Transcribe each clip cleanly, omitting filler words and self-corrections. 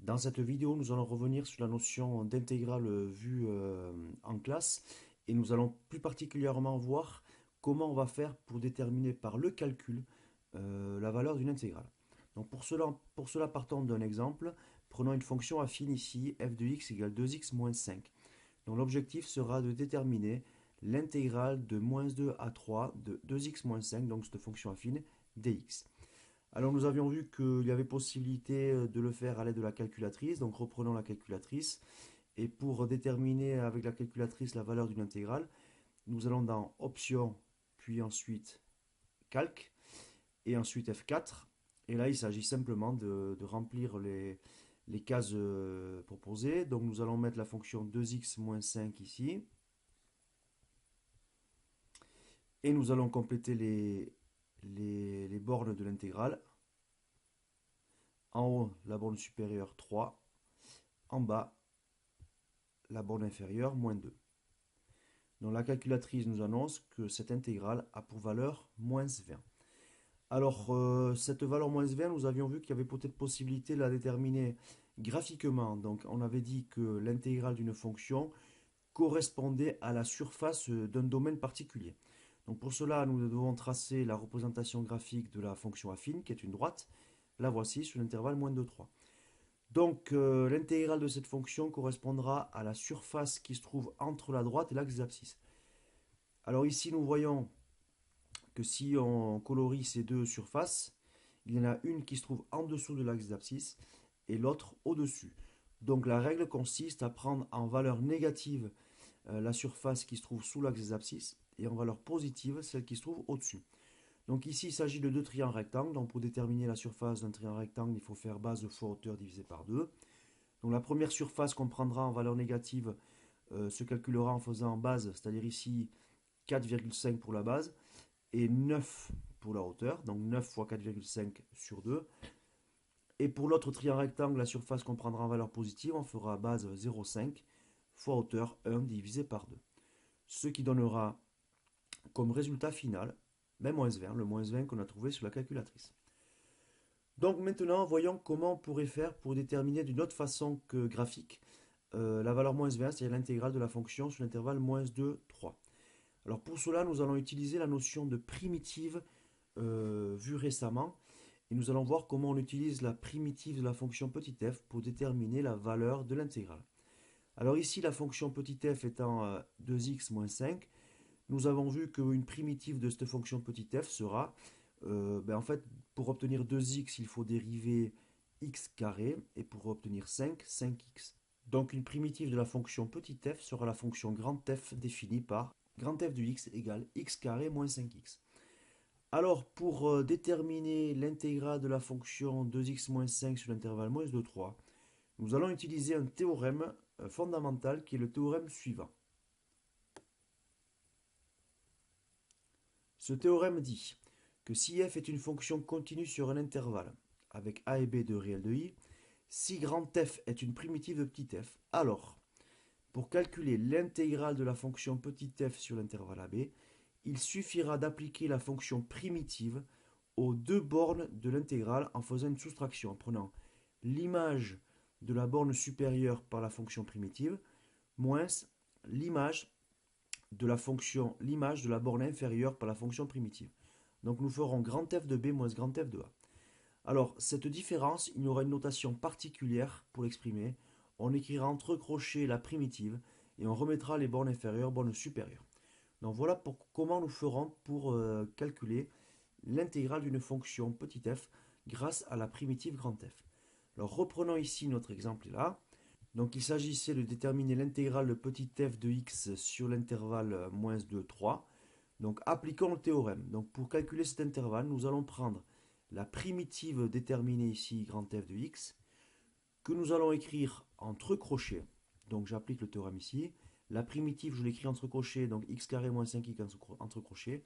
Dans cette vidéo, nous allons revenir sur la notion d'intégrale vue en classe et nous allons plus particulièrement voir comment on va faire pour déterminer par le calcul la valeur d'une intégrale. Donc pour cela, partons d'un exemple. Prenons une fonction affine ici, f de x égale 2x moins 5. Donc l'objectif sera de déterminer l'intégrale de moins 2 à 3 de 2x moins 5, donc cette fonction affine, dx. Alors nous avions vu qu'il y avait possibilité de le faire à l'aide de la calculatrice, donc reprenons la calculatrice. Et pour déterminer avec la calculatrice la valeur d'une intégrale, nous allons dans Options, puis ensuite Calc, et ensuite F4. Et là, il s'agit simplement de remplir les cases proposées. Donc nous allons mettre la fonction 2x moins 5 ici. Et nous allons compléter les bornes de l'intégrale. En haut, la borne supérieure 3. En bas, la borne inférieure, moins 2. Donc la calculatrice nous annonce que cette intégrale a pour valeur moins 20. Alors, cette valeur moins 20, nous avions vu qu'il y avait peut-être possibilité de la déterminer graphiquement. Donc, on avait dit que l'intégrale d'une fonction correspondait à la surface d'un domaine particulier. Donc, pour cela, nous devons tracer la représentation graphique de la fonction affine, qui est une droite. La voici sur l'intervalle moins 2, 3. Donc, l'intégrale de cette fonction correspondra à la surface qui se trouve entre la droite et l'axe des abscisses. Alors ici, nous voyons que si on colorie ces deux surfaces, il y en a une qui se trouve en dessous de l'axe d'abscisse et l'autre au-dessus. Donc la règle consiste à prendre en valeur négative la surface qui se trouve sous l'axe des abscisses et en valeur positive celle qui se trouve au-dessus. Donc ici, il s'agit de deux triangles rectangles. Donc pour déterminer la surface d'un triangle rectangle, il faut faire base fois hauteur divisé par 2. Donc la première surface qu'on prendra en valeur négative se calculera en faisant base, c'est-à-dire ici 4,5 pour la base, et 9 pour la hauteur, donc 9 fois 4,5 sur 2. Et pour l'autre triangle rectangle, la surface qu'on prendra en valeur positive, on fera base 0,5 fois hauteur 1 divisé par 2. Ce qui donnera comme résultat final ben moins 20, le moins 20 qu'on a trouvé sur la calculatrice. Donc maintenant, voyons comment on pourrait faire pour déterminer d'une autre façon que graphique la valeur moins 20, c'est-à-dire l'intégrale de la fonction sur l'intervalle moins 2, 3. Alors pour cela, nous allons utiliser la notion de primitive vue récemment. Et nous allons voir comment on utilise la primitive de la fonction petit f pour déterminer la valeur de l'intégrale. Alors ici, la fonction petit f étant 2x moins 5, nous avons vu qu'une primitive de cette fonction petit f sera, en fait, pour obtenir 2x, il faut dériver x carré, et pour obtenir 5, 5x. Donc une primitive de la fonction petit f sera la fonction grand F définie par grand F de x égale x carré moins 5x. Alors, pour déterminer l'intégrale de la fonction 2x moins 5 sur l'intervalle moins 2, 3, nous allons utiliser un théorème fondamental qui est le théorème suivant. Ce théorème dit que si f est une fonction continue sur un intervalle avec a et b de réels de i, si grand F est une primitive de petit f, alors, pour calculer l'intégrale de la fonction petit f sur l'intervalle ab, il suffira d'appliquer la fonction primitive aux deux bornes de l'intégrale en faisant une soustraction, en prenant l'image de la borne supérieure par la fonction primitive, moins l'image l'image de la borne inférieure par la fonction primitive. Donc nous ferons grand F de B moins grand F de A. Alors, cette différence, il y aura une notation particulière pour l'exprimer. On écrira entre crochets la primitive et on remettra les bornes inférieures, bornes supérieures. Donc voilà comment nous ferons pour calculer l'intégrale d'une fonction petit f grâce à la primitive grand F. Alors reprenons ici notre exemple là. Donc il s'agissait de déterminer l'intégrale de petit f de x sur l'intervalle moins 2, 3. Donc appliquons le théorème. Donc pour calculer cet intervalle, nous allons prendre la primitive déterminée ici, grand f de x, que nous allons écrire entre crochets. Donc j'applique le théorème ici. La primitive, je l'écris entre crochets, donc x carré moins 5x entre crochets.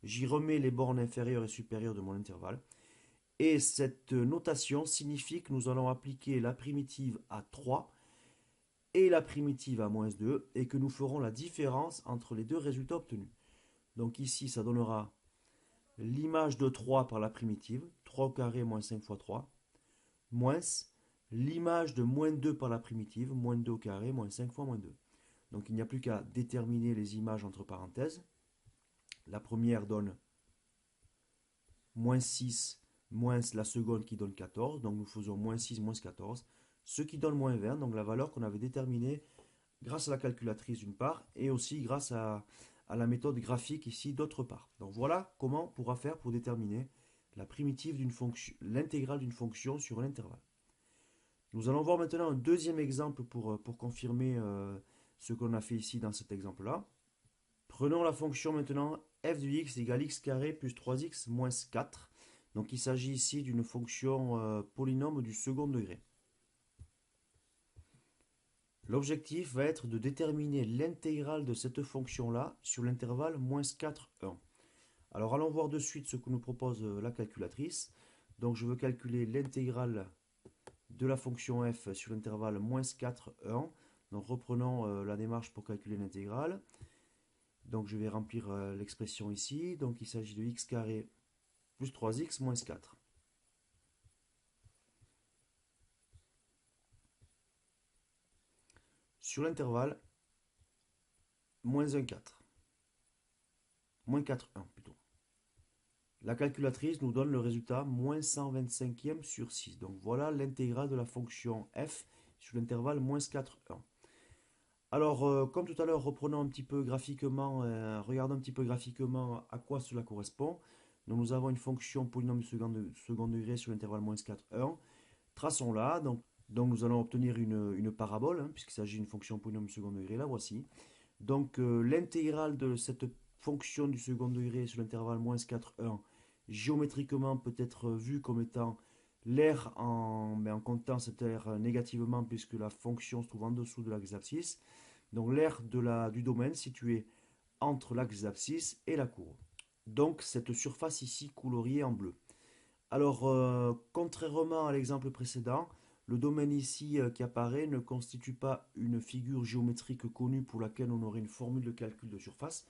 J'y remets les bornes inférieures et supérieures de mon intervalle. Et cette notation signifie que nous allons appliquer la primitive à 3 et la primitive à moins 2 et que nous ferons la différence entre les deux résultats obtenus. Donc ici, ça donnera l'image de 3 par la primitive, 3 au carré moins 5 fois 3, moins l'image de moins 2 par la primitive, moins 2 au carré, moins 5 fois moins 2. Donc il n'y a plus qu'à déterminer les images entre parenthèses. La première donne moins 6, moins la seconde qui donne 14. Donc nous faisons moins 6, moins 14. Ce qui donne moins 20, donc la valeur qu'on avait déterminée grâce à la calculatrice d'une part, et aussi grâce à la méthode graphique ici d'autre part. Donc voilà comment on pourra faire pour déterminer la primitive d'une fonction, l'intégrale d'une fonction sur un intervalle. Nous allons voir maintenant un deuxième exemple pour confirmer ce qu'on a fait ici dans cet exemple-là. Prenons la fonction maintenant f de x égale x carré plus 3x moins 4. Donc il s'agit ici d'une fonction polynôme du second degré. L'objectif va être de déterminer l'intégrale de cette fonction-là sur l'intervalle moins 4, 1. Alors allons voir de suite ce que nous propose la calculatrice. Donc je veux calculer l'intégrale de la fonction f sur l'intervalle moins 4, 1. Donc reprenons la démarche pour calculer l'intégrale. Donc je vais remplir l'expression ici. Donc il s'agit de x carré plus 3x moins 4. Sur l'intervalle moins 1, 4. Moins 4, 1 plutôt. La calculatrice nous donne le résultat moins 125e sur 6. Donc voilà l'intégrale de la fonction f sur l'intervalle moins 4, 1. Alors, comme tout à l'heure, reprenons un petit peu graphiquement, regardons un petit peu graphiquement à quoi cela correspond. Donc, nous avons une fonction polynôme du second degré sur l'intervalle moins 4, 1. Traçons-la. Donc, nous allons obtenir une parabole, hein, puisqu'il s'agit d'une fonction polynôme du second degré. La voici. Donc, l'intégrale de cette fonction du second degré sur l'intervalle moins 4, 1, géométriquement peut être vue comme étant l'aire mais en comptant cette aire négativement puisque la fonction se trouve en dessous de l'axe d'abscisse. Donc l'aire du domaine situé entre l'axe d'abscisse et la courbe. Donc cette surface ici coloriée en bleu. Alors, contrairement à l'exemple précédent, le domaine ici qui apparaît ne constitue pas une figure géométrique connue pour laquelle on aurait une formule de calcul de surface.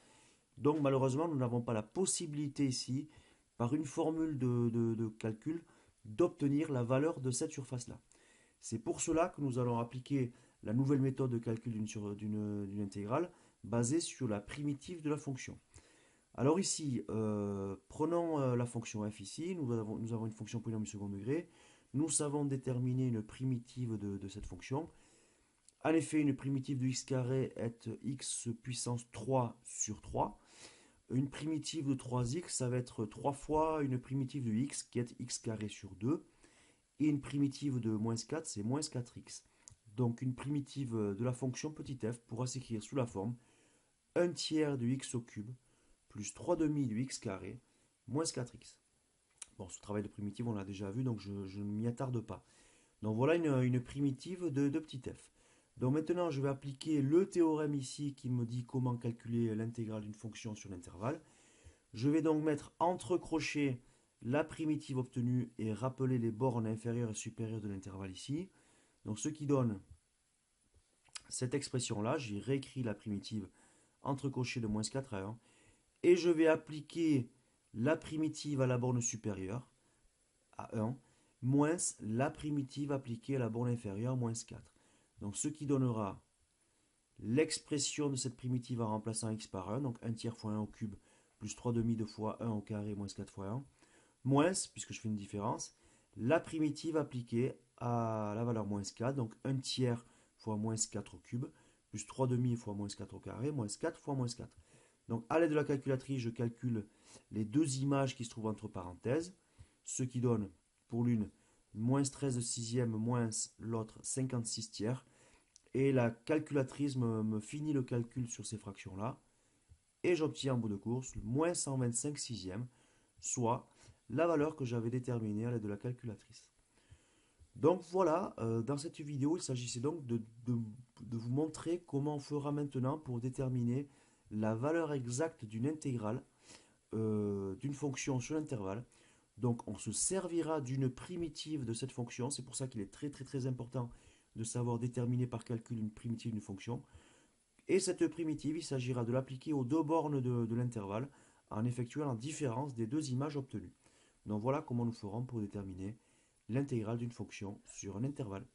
Donc malheureusement, nous n'avons pas la possibilité ici, par une formule de calcul, d'obtenir la valeur de cette surface-là. C'est pour cela que nous allons appliquer la nouvelle méthode de calcul d'une intégrale basée sur la primitive de la fonction. Alors ici, prenons la fonction f ici, nous avons une fonction polynôme du second degré, nous savons déterminer une primitive de cette fonction. En effet, une primitive de x carré est x puissance 3 sur 3. Une primitive de 3x, ça va être 3 fois une primitive de x qui est x carré sur 2. Et une primitive de moins 4, c'est moins 4x. Donc une primitive de la fonction petit f pourra s'écrire sous la forme 1 tiers de x au cube plus 3 demi de x carré moins 4x. Bon, ce travail de primitive, on l'a déjà vu, donc je ne m'y attarde pas. Donc voilà une primitive de petit f. Donc maintenant, je vais appliquer le théorème ici qui me dit comment calculer l'intégrale d'une fonction sur l'intervalle. Je vais donc mettre entre crochets la primitive obtenue et rappeler les bornes inférieures et supérieures de l'intervalle ici. Donc ce qui donne cette expression-là, j'ai réécrit la primitive entre crochets de moins 4 à 1. Et je vais appliquer la primitive à la borne supérieure, à 1, moins la primitive appliquée à la borne inférieure, moins 4. Donc ce qui donnera l'expression de cette primitive en remplaçant x par 1, donc 1 tiers fois 1 au cube, plus 3 demi de fois 1 au carré, moins 4 fois 1, moins, puisque je fais une différence, la primitive appliquée à la valeur moins 4, donc 1 tiers fois moins 4 au cube, plus 3 demi fois moins 4 au carré, moins 4 fois moins 4. Donc à l'aide de la calculatrice, je calcule les deux images qui se trouvent entre parenthèses, ce qui donne pour l'une moins 13 sixième moins l'autre 56 tiers. Et la calculatrice me finit le calcul sur ces fractions-là. Et j'obtiens en bout de course moins 125 sixièmes, soit la valeur que j'avais déterminée à l'aide de la calculatrice. Donc voilà, dans cette vidéo, il s'agissait donc de vous montrer comment on fera maintenant pour déterminer la valeur exacte d'une intégrale d'une fonction sur l'intervalle. Donc on se servira d'une primitive de cette fonction, c'est pour ça qu'il est très important de savoir déterminer par calcul une primitive d'une fonction. Et cette primitive, il s'agira de l'appliquer aux deux bornes de l'intervalle en effectuant la différence des deux images obtenues. Donc voilà comment nous ferons pour déterminer l'intégrale d'une fonction sur un intervalle.